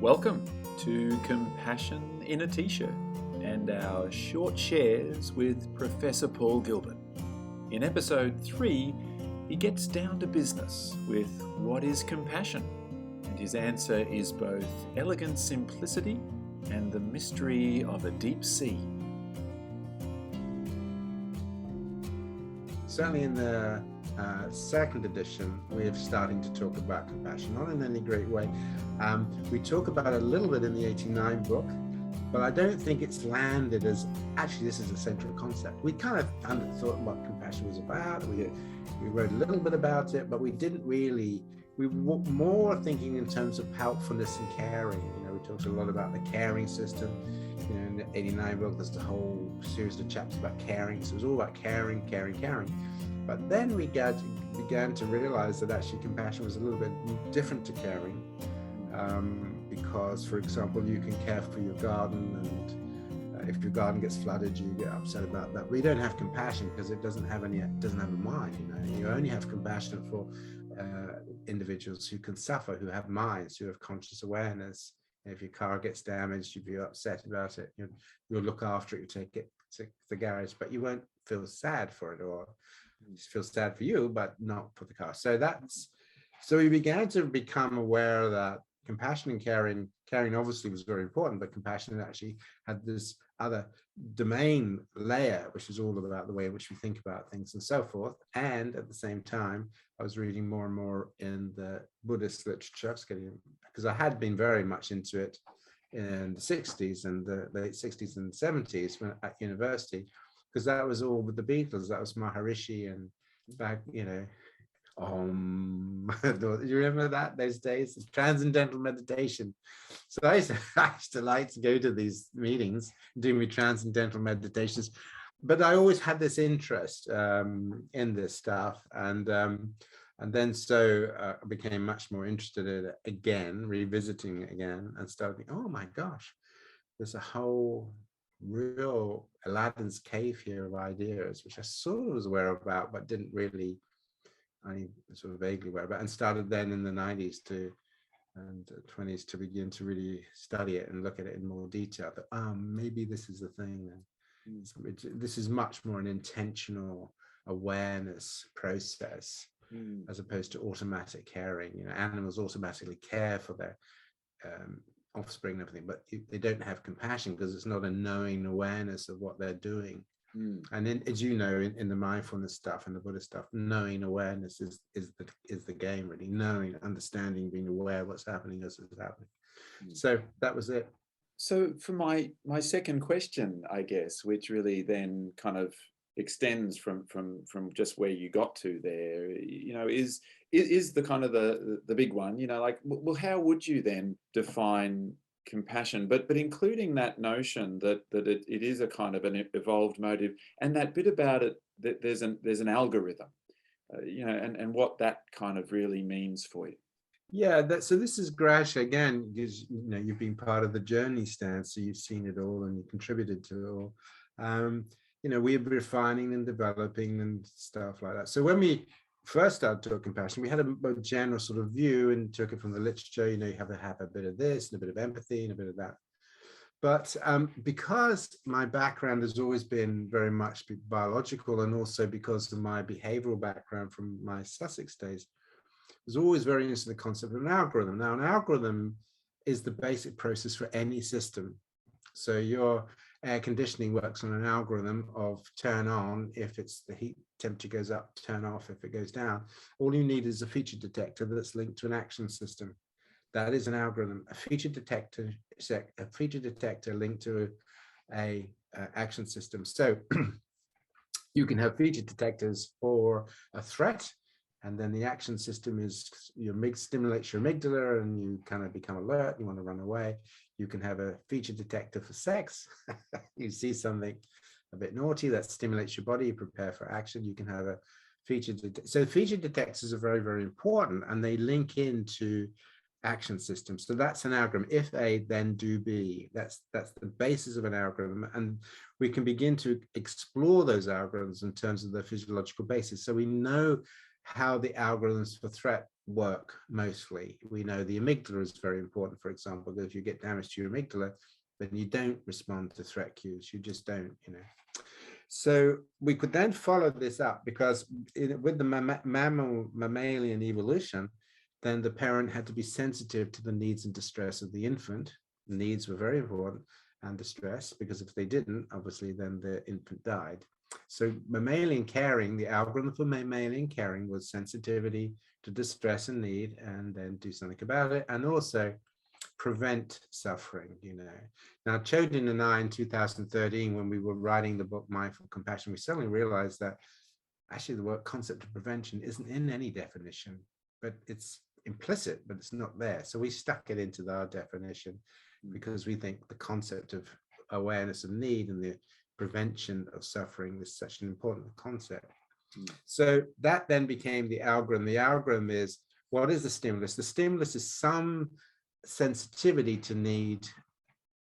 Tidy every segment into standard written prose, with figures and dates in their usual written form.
Welcome to Compassion in a T-shirt and our short shares with Professor Paul Gilbert. In episode 3, he gets down to business with what is compassion, and his answer is both elegant simplicity and the mystery of a deep sea. Certainly in the second edition, we're starting to talk about compassion, not in any great way. We talk about it a little bit in the 89 book, but I don't think it's landed as, actually, this is a central concept. We kind of thought what compassion was about. We wrote a little bit about it, but we didn't really, we were more thinking in terms of helpfulness and caring. We talked a lot about the caring system. In the 89 book, there's a whole series of chapters about caring. So it was all about caring. But then we began to realize that actually compassion was a little bit different to caring. Because, for example, you can care for your garden, and if your garden gets flooded, you get upset about that. But you don't have compassion because it doesn't have a mind. You only have compassion for individuals who can suffer, who have minds, who have conscious awareness. If your car gets damaged, you'd be upset about it. You'll look after it, you take it to the garage, but you won't feel sad for it, or you feel sad for you, but not for the car. So we began to become aware that compassion and caring obviously was very important, but compassion actually had this other domain layer, which is all about the way in which we think about things and so forth. And at the same time, I was reading more and more in the Buddhist literature, because I had been very much into it in the 60s and the late 60s and 70s when at university, because that was all with the Beatles. That was Maharishi and back, you remember that, those days? It's transcendental meditation. So I used to like to go to these meetings doing my transcendental meditations, but I always had this interest in this stuff, and then I became much more interested in it again, revisiting it again, and started thinking, oh my gosh, there's a whole real Aladdin's cave here of ideas, which I sort of was aware about, but didn't really, I sort of vaguely aware about, and started then in the 90s and 20s to begin to really study it and look at it in more detail. That maybe this is the thing then. This is much more an intentional awareness process as opposed to automatic caring. Animals automatically care for their offspring and everything, but they don't have compassion because it's not a knowing awareness of what they're doing. And then, as you know, in the mindfulness stuff and the Buddhist stuff, knowing awareness is the game, really. Knowing, understanding, being aware of what's happening as it's happening. So that was it. So for my second question, I guess, which really then kind of extends from just where you got to there, is the kind of the big one, well, how would you then define compassion, but including that notion that it is a kind of an evolved motive, and that bit about it, that there's an algorithm, and what that kind of really means for you. Yeah, so this is gradually, again, because you've been part of the journey, Stan, so you've seen it all and you contributed to it all. We're refining and developing and stuff like that. So when we first started talking compassion, we had a general sort of view and took it from the literature. You have to have a bit of this and a bit of empathy and a bit of that. But because my background has always been very much biological, and also because of my behavioral background from my Sussex days, I was always very interested in the concept of an algorithm. Now, an algorithm is the basic process for any system. So your air conditioning works on an algorithm of turn on if it's the heat temperature goes up, turn off if it goes down. All you need is a feature detector that's linked to an action system. That is an algorithm. A feature detector linked to a action system. So you can have feature detectors for a threat, and then the action system is stimulates your amygdala, and you kind of become alert. You want to run away. You can have a feature detector for sex. You see something a bit naughty, that stimulates your body. You prepare for action. You can have a feature detector. So feature detectors are very, very important, and they link into action systems. So that's an algorithm. If A, then do B. That's the basis of an algorithm, and we can begin to explore those algorithms in terms of their physiological basis. So we know how the algorithms for threat work mostly. We know the amygdala is very important, for example, that if you get damage to your amygdala, then you don't respond to threat cues. You just don't, you know. So we could then follow this up because with the mammalian evolution, then the parent had to be sensitive to the needs and distress of the infant. Needs were very important, and distress, because if they didn't, obviously then the infant died. So mammalian caring, the algorithm for mammalian caring was sensitivity to distress and need, and then do something about it, and also prevent suffering, you know. Now, Chodin and I in 2013, when we were writing the book Mindful Compassion, we suddenly realized that actually the word concept of prevention isn't in any definition, but it's implicit, but it's not there. So we stuck it into our definition because we think the concept of awareness of need and the prevention of suffering is such an important concept. So that then became the algorithm. The algorithm is, what is the stimulus? The stimulus is some sensitivity to need,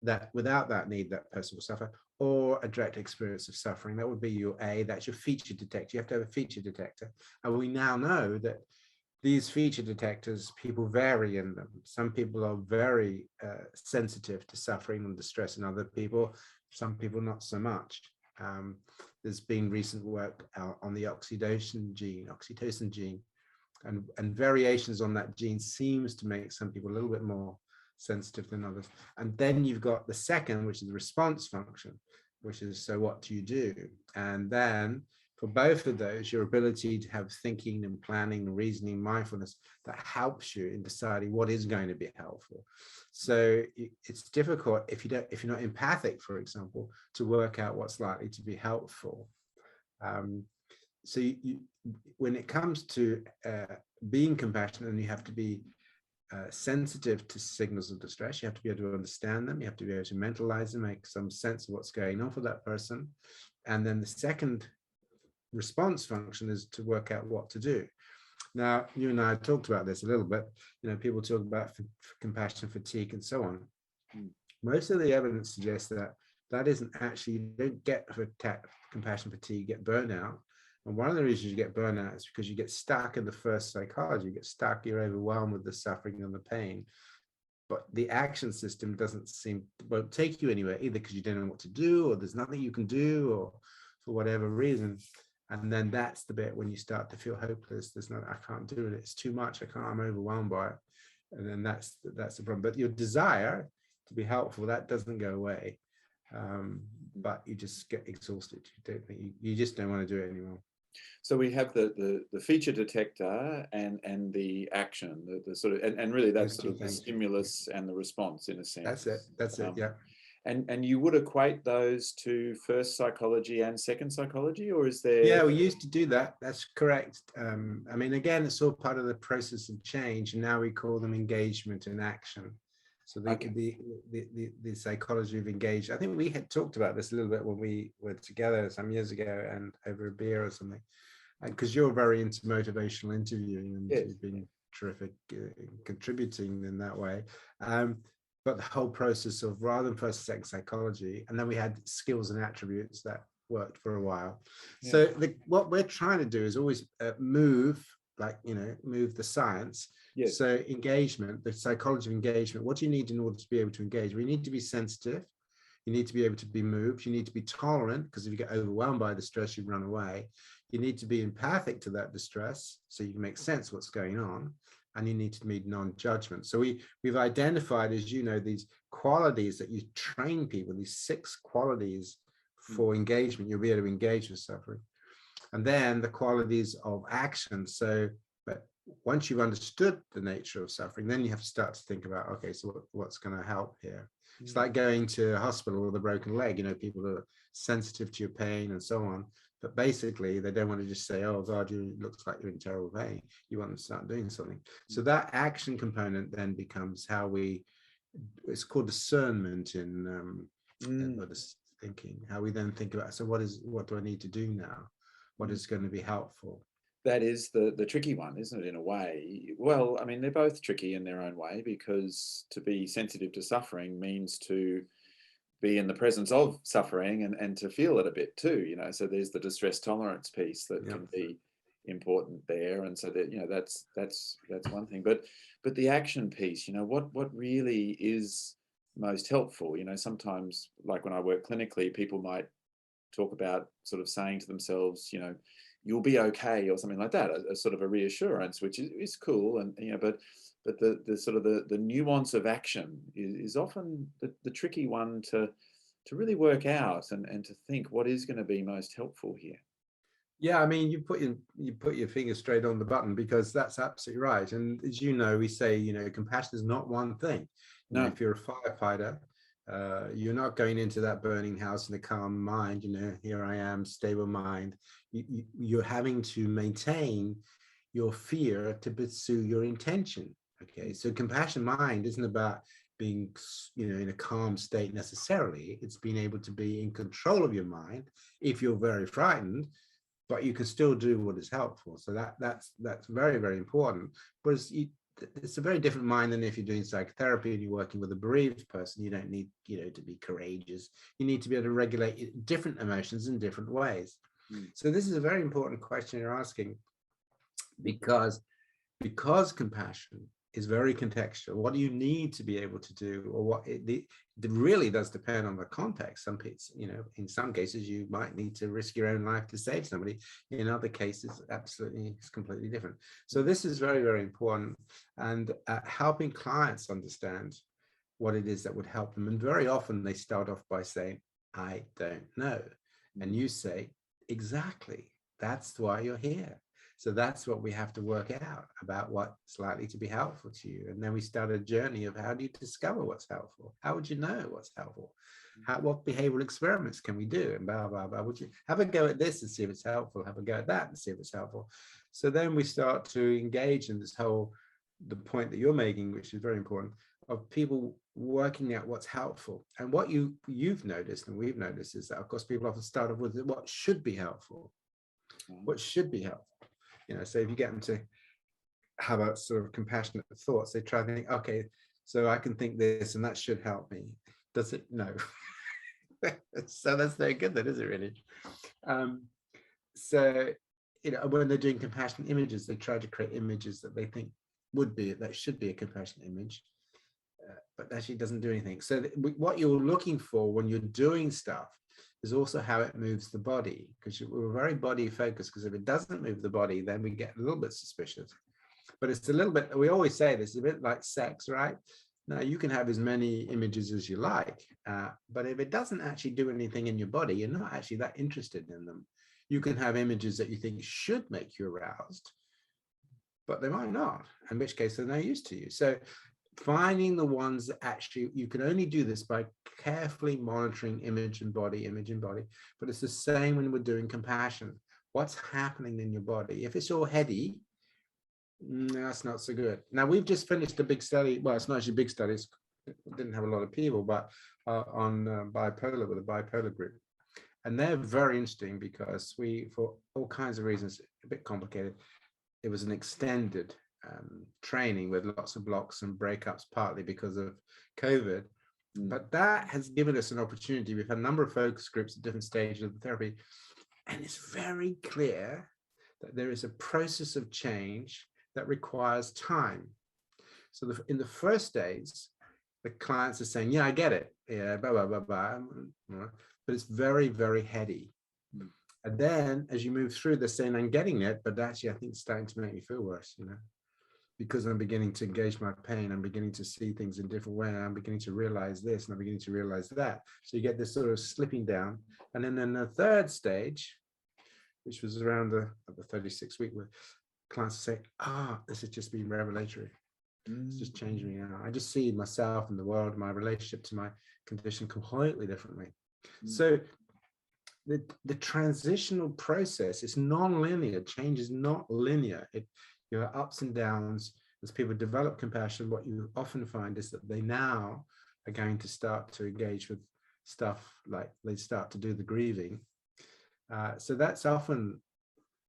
that without that need that person will suffer, or a direct experience of suffering. That would be your A, that's your feature detector. You have to have a feature detector. And we now know that these feature detectors, people vary in them. Some people are very sensitive to suffering and distress in other people, some people not so much. There's been recent work on the oxytocin gene, and variations on that gene seems to make some people a little bit more sensitive than others. And then you've got the second, which is the response function, which is, so what do you do? And then for both of those, your ability to have thinking and planning, reasoning, mindfulness, that helps you in deciding what is going to be helpful. So it's difficult if you're not empathic, for example, to work out what's likely to be helpful. So when it comes to being compassionate, and you have to be sensitive to signals of distress, you have to be able to understand them, you have to be able to mentalize them, make some sense of what's going on for that person. And then the second response function is to work out what to do. Now, you and I talked about this a little bit. You know, people talk about compassion fatigue and so on. Most of the evidence suggests that that isn't actually, you don't get compassion fatigue, you get burnout. And one of the reasons you get burnout is because you get stuck in the first psychology. You get stuck, you're overwhelmed with the suffering and the pain. But the action system won't take you anywhere, either because you don't know what to do, or there's nothing you can do, or for whatever reason. And then that's the bit when you start to feel hopeless. I can't do it. It's too much. I'm overwhelmed by it. And then that's the problem. But your desire to be helpful, that doesn't go away. But you just get exhausted. You just don't want to do it anymore. So we have the feature detector and the action, the sort of, and really that's sort of the stimulus and the response in a sense. That's it, yeah. And you would equate those to first psychology and second psychology, or is there? Yeah, we used to do that. That's correct. I mean, again, it's all part of the process of change, and now we call them engagement and action. So the psychology of engagement. I think we had talked about this a little bit when we were together some years ago and over a beer or something. Because you're very into motivational interviewing, and you've been terrific contributing in that way. But the whole process of, rather than first second psychology, and then we had skills and attributes that worked for a while. Yeah. So what we're trying to do is always move the science. Yes. So engagement, the psychology of engagement, what do you need in order to be able to engage? We need to be sensitive. You need to be able to be moved. You need to be tolerant, because if you get overwhelmed by the stress, you run away. You need to be empathic to that distress, so you can make sense of what's going on. And you need to be non-judgment. So we've identified, as you know, these qualities that you train people, these 6 qualities for engagement. You'll be able to engage with suffering. And then the qualities of action. So, but once you've understood the nature of suffering, then you have to start to think about, okay, so what's going to help here? It's like going to a hospital with a broken leg. You know, people are sensitive to your pain and so on. But basically, they don't want to just say, oh, God, it looks like you're in terrible pain. You want them to start doing something. So that action component then becomes it's called discernment in Buddhist thinking, how we then think about, so what do I need to do now? What is going to be helpful? That is the tricky one, isn't it, in a way? Well, I mean, they're both tricky in their own way, because to be sensitive to suffering means to be in the presence of suffering and to feel it a bit too, you know. So there's the distress tolerance piece that can be important there. And so that, that's one thing. But the action piece, what really is most helpful? Sometimes, like when I work clinically, people might talk about sort of saying to themselves, you'll be okay, or something like that, a sort of a reassurance, which is cool. And, but the sort of the nuance of action is often the tricky one to really work out and to think what is going to be most helpful here. Yeah, I mean, you put your finger straight on the button, because that's absolutely right. And as you know, we say, compassion is not one thing. No. If you're a firefighter, you're not going into that burning house in a calm mind. Here I am, stable mind. You're having to maintain your fear to pursue your intention. Okay, so compassion mind isn't about being, in a calm state necessarily. It's being able to be in control of your mind if you're very frightened, but you can still do what is helpful. So that's very, very important. But it's a very different mind than if you're doing psychotherapy and you're working with a bereaved person. You don't need, to be courageous. You need to be able to regulate different emotions in different ways. So this is a very important question you're asking, because compassion is very contextual. What do you need to be able to do, or what it really does depend on the context. Some people, in some cases you might need to risk your own life to save somebody. In other cases, absolutely, it's completely different. So this is very, very important, and helping clients understand what it is that would help them. And very often they start off by saying, I don't know. And you say, exactly, that's why you're here. So that's what we have to work out about what's likely to be helpful to you. And then we start a journey of how do you discover what's helpful? How would you know what's helpful? What behavioral experiments can we do? And blah, blah, blah. Would you have a go at this and see if it's helpful? Have a go at that and see if it's helpful. So then we start to engage in this the point that you're making, which is very important, of people working out what's helpful. And what you've noticed and we've noticed is that, of course, people often start off with what should be helpful. What should be helpful? So if you get them to have a sort of compassionate thoughts, they try to think, okay, so I can think this and that should help me. Does it? No. So that's no good then, is it really? So, when they're doing compassionate images, they try to create images that they think that should be a compassionate image, but actually doesn't do anything. So what you're looking for when you're doing stuff is also how it moves the body, because we're very body focused, because if it doesn't move the body, then we get a little bit suspicious. But it's a little bit, we always say this, a bit like sex, right? Now, you can have as many images as you like, but if it doesn't actually do anything in your body, you're not actually that interested in them. You can have images that you think should make you aroused, but they might not, in which case they're no use to you. So finding the ones that actually, you can only do this by carefully monitoring image and body, but it's the same when we're doing compassion. What's happening in your body? If it's all heady, that's not so good. Now, we've just finished a big study. Well, it's not actually a big study. It didn't have a lot of people, but on bipolar, with a bipolar group. And they're very interesting because for all kinds of reasons, a bit complicated, it was an extended training with lots of blocks and breakups, partly because of COVID. But that has given us an opportunity. We've had a number of focus groups at different stages of the therapy, and it's very clear that there is a process of change that requires time. So in the first days, the clients are saying, yeah, I get it, yeah, blah, blah, blah, blah, but it's very, very heady. And then as you move through, they're saying, I'm getting it, but actually I think it's starting to make me feel worse, because I'm beginning to engage my pain. I'm beginning to see things in a different way. I'm beginning to realize this, and I'm beginning to realize that. So you get this sort of slipping down. And then in the third stage, which was around the 36-week, where clients say, this has just been revelatory. It's just changed me now. I just see myself and the world, my relationship to my condition completely differently. So the transitional process is non-linear. Change is not linear. You have ups and downs. As people develop compassion, what you often find is that they now are going to start to engage with stuff like they start to do the grieving. So that's often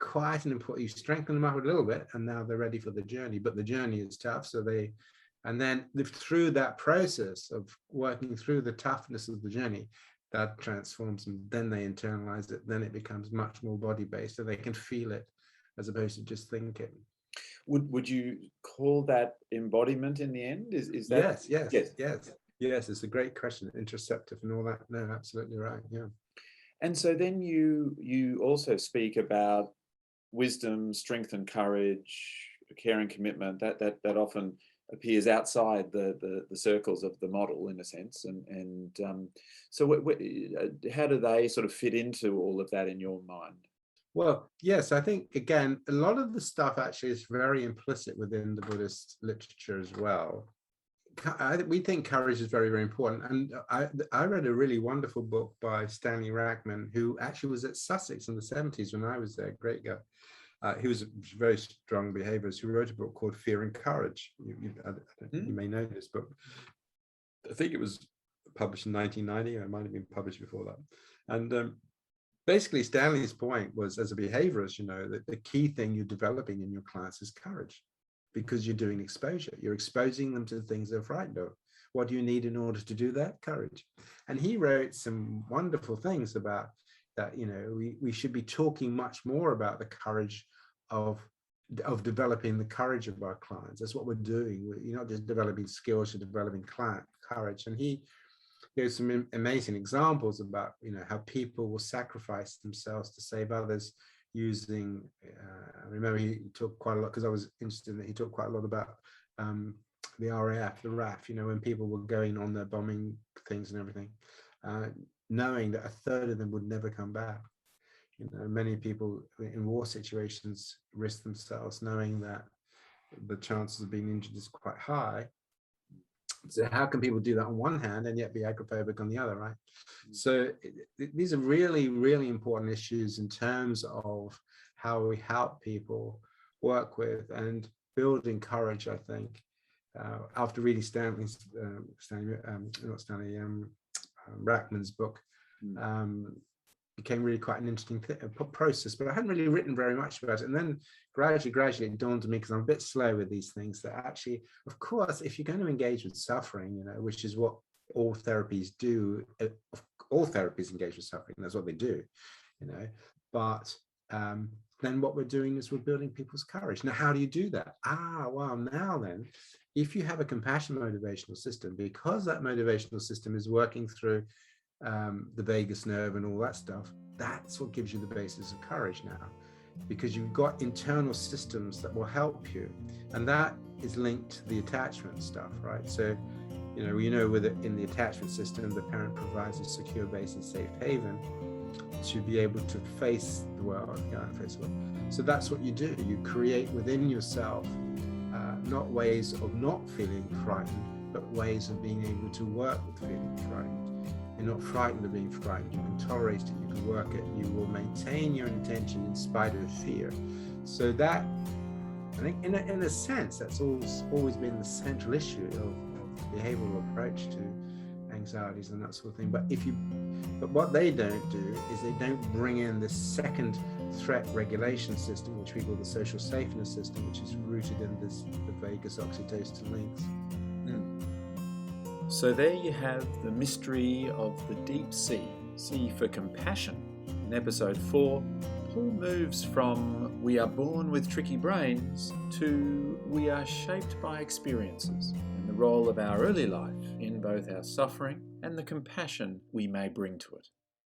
quite an important, you strengthen them up a little bit and now they're ready for the journey, but the journey is tough. And then through that process of working through the toughness of the journey, that transforms them. Then they internalize it. Then it becomes much more body-based, so they can feel it as opposed to just thinking. Would you call that embodiment in the end? Is that Yes, it's a great question. Interceptive and all that. No, absolutely right. Yeah. And so then you also speak about wisdom, strength and courage, care and commitment, that often appears outside the circles of the model in a sense. So how do they sort of fit into all of that in your mind? Well, yes, I think, again, a lot of the stuff actually is very implicit within the Buddhist literature as well. We think courage is very, very important. And I read a really wonderful book by Stanley Rachman, who actually was at Sussex in the 70s when I was there, great guy. He was a very strong behaviorist who wrote a book called Fear and Courage. You may know this book. I think it was published in 1990, or it might have been published before that. And basically, Stanley's point was, as a behaviorist, that the key thing you're developing in your clients is courage, because you're doing exposure. You're exposing them to the things they're frightened of. What do you need in order to do that? Courage. And he wrote some wonderful things about that. We should be talking much more about the courage of developing the courage of our clients. That's what we're doing. You're not just developing skills, you're developing client courage. And he gives some amazing examples about how people will sacrifice themselves to save others using I remember he talked quite a lot, because I was interested in it, he talked quite a lot about the RAF, when people were going on their bombing things and everything, knowing that a third of them would never come back. Many people in war situations risk themselves knowing that the chances of being injured is quite high. So how can people do that on one hand and yet be agoraphobic on the other, right? So these are really, really important issues in terms of how we help people work with and building courage, I think. After reading Rachman's book, became really quite an interesting process, but I hadn't really written very much about it. And then gradually it dawned on me, because I'm a bit slow with these things, that actually, of course, if you're going to engage with suffering, which is what all therapies do, all therapies engage with suffering, that's what they do, but then what we're doing is we're building people's courage. Now, how do you do that? Well, now then, if you have a compassion motivational system, because that motivational system is working through the vagus nerve and all that stuff, that's what gives you the basis of courage now, because you've got internal systems that will help you, and that is linked to the attachment stuff, right? So in the attachment system, the parent provides a secure base and safe haven to be able to face the world. So that's what you do. You create within yourself not ways of not feeling frightened, but ways of being able to work with feeling frightened. You're not frightened of being frightened. You can tolerate it, you can work it, you will maintain your intention in spite of fear. So that, I think, in a sense, that's always been the central issue of the behavioral approach to anxieties and that sort of thing. But what they don't do is they don't bring in this second threat regulation system, which we call the social safeness system, which is rooted in the vagus oxytocin links. So there you have the mystery of the deep sea, C for compassion. In episode 4, Paul moves from we are born with tricky brains to we are shaped by experiences, and the role of our early life in both our suffering and the compassion we may bring to it.